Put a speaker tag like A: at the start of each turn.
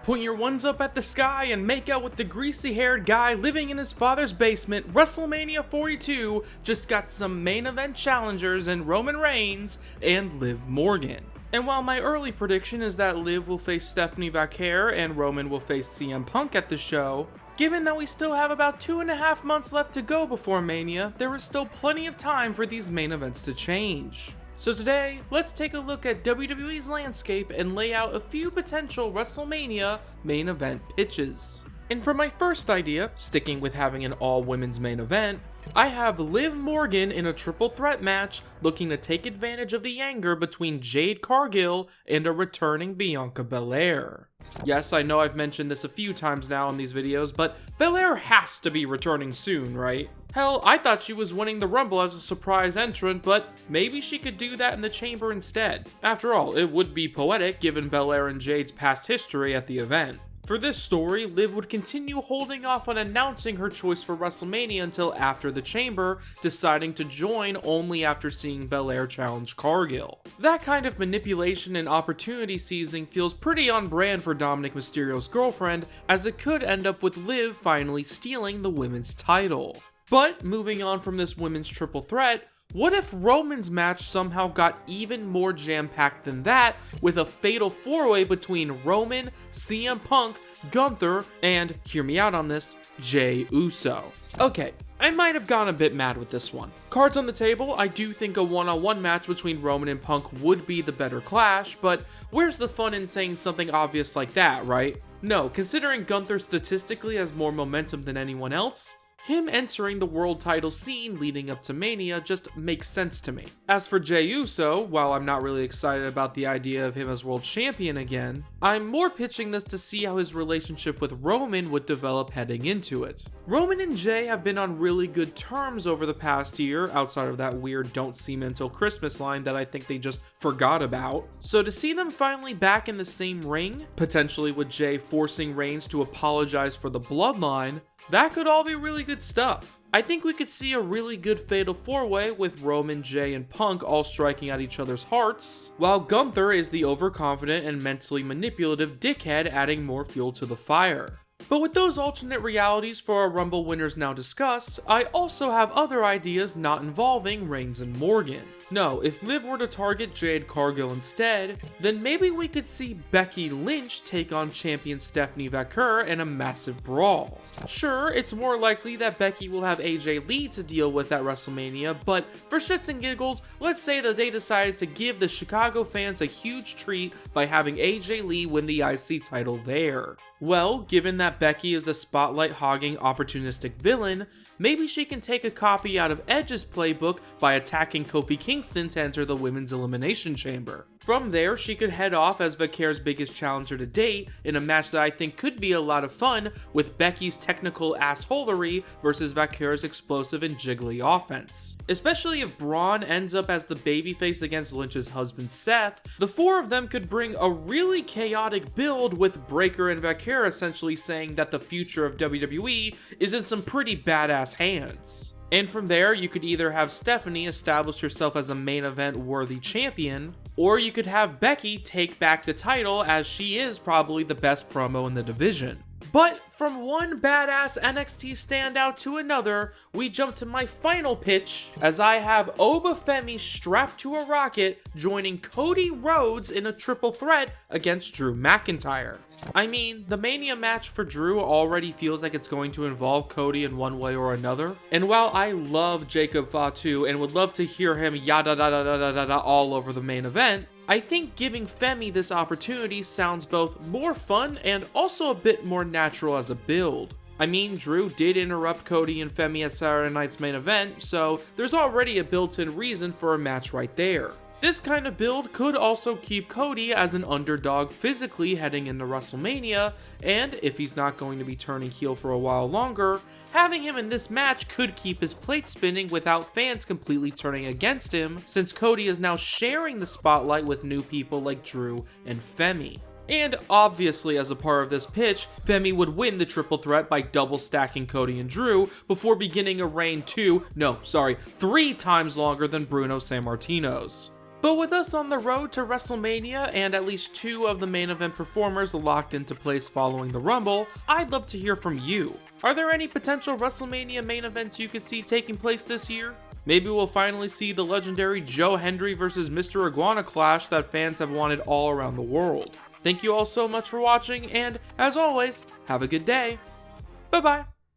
A: Point your ones up at the sky and make out with the greasy-haired guy living in his father's basement. WrestleMania 42 just got some main event challengers in Roman Reigns and Liv Morgan. And while my early prediction is that Liv will face Stephanie Vaquer and Roman will face CM Punk at the show, given that we still have about 2.5 months left to go before Mania, there is still plenty of time for these main events to change. So today, let's take a look at WWE's landscape and lay out a few potential WrestleMania main event pitches. And for my first idea, sticking with having an all-women's main event, I have Liv Morgan in a triple threat match looking to take advantage of the anger between Jade Cargill and a returning Bianca Belair. Yes, I know I've mentioned this a few times now in these videos, but Belair has to be returning soon, right? Hell, I thought she was winning the Rumble as a surprise entrant, but maybe she could do that in the chamber instead. After all, it would be poetic given Belair and Jade's past history at the event. For this story, Liv would continue holding off on announcing her choice for WrestleMania until after the chamber, deciding to join only after seeing Belair challenge Cargill. That kind of manipulation and opportunity seizing feels pretty on brand for Dominic Mysterio's girlfriend, as it could end up with Liv finally stealing the women's title. But moving on from this women's triple threat, what if Roman's match somehow got even more jam-packed than that with a fatal four-way between Roman, CM Punk, Gunther, and, hear me out on this, Jey Uso? Okay, I might have gone a bit mad with this one. Cards on the table, I do think a one-on-one match between Roman and Punk would be the better clash, but where's the fun in saying something obvious like that, right? No, considering Gunther statistically has more momentum than anyone else, him entering the world title scene leading up to Mania just makes sense to me. As for Jey Uso, while I'm not really excited about the idea of him as world champion again, I'm more pitching this to see how his relationship with Roman would develop heading into it. Roman and Jey have been on really good terms over the past year, outside of that weird "don't see me until Christmas" line that I think they just forgot about. So to see them finally back in the same ring, potentially with Jey forcing Reigns to apologize for the bloodline, that could all be really good stuff. I think we could see a really good fatal four-way with Roman, Jey, and Punk all striking at each other's hearts, while Gunther is the overconfident and mentally manipulative dickhead adding more fuel to the fire. But with those alternate realities for our Rumble winners now discussed, I also have other ideas not involving Reigns and Morgan. No, if Liv were to target Jade Cargill instead, then maybe we could see Becky Lynch take on champion Stephanie Vaquer in a massive brawl. Sure, it's more likely that Becky will have AJ Lee to deal with at WrestleMania, but for shits and giggles, let's say that they decided to give the Chicago fans a huge treat by having AJ Lee win the IC title there. Well, given that Becky is a spotlight-hogging opportunistic villain, maybe she can take a copy out of Edge's playbook by attacking Kofi Kingston to enter the Women's Elimination Chamber. From there, she could head off as Vakair's biggest challenger to date in a match that I think could be a lot of fun with Becky's technical assholery versus Vakair's explosive and jiggly offense. Especially if Braun ends up as the babyface against Lynch's husband Seth, the four of them could bring a really chaotic build with Breakker and Vakair essentially saying that the future of WWE is in some pretty badass hands. And from there, you could either have Stephanie establish herself as a main event worthy champion, or you could have Becky take back the title as she is probably the best promo in the division. But from one badass NXT standout to another, we jump to my final pitch as I have Oba Femi strapped to a rocket joining Cody Rhodes in a triple threat against Drew McIntyre. I mean, the Mania match for Drew already feels like it's going to involve Cody in one way or another, and while I love Jacob Fatu and would love to hear him yada da da da da da da all over the main event, I think giving Femi this opportunity sounds both more fun and also a bit more natural as a build. I mean, Drew did interrupt Cody and Femi at Saturday night's main event, so there's already a built-in reason for a match right there. This kind of build could also keep Cody as an underdog physically heading into WrestleMania, and if he's not going to be turning heel for a while longer, having him in this match could keep his plate spinning without fans completely turning against him, since Cody is now sharing the spotlight with new people like Drew and Femi. And obviously, as a part of this pitch, Femi would win the triple threat by double stacking Cody and Drew before beginning a reign 3 times longer than Bruno Sammartino's. But with us on the road to WrestleMania and at least 2 of the main event performers locked into place following the Rumble, I'd love to hear from you. Are there any potential WrestleMania main events you could see taking place this year? Maybe we'll finally see the legendary Joe Hendry versus Mr. Iguana clash that fans have wanted all around the world. Thank you all so much for watching, and as always, have a good day. Bye bye.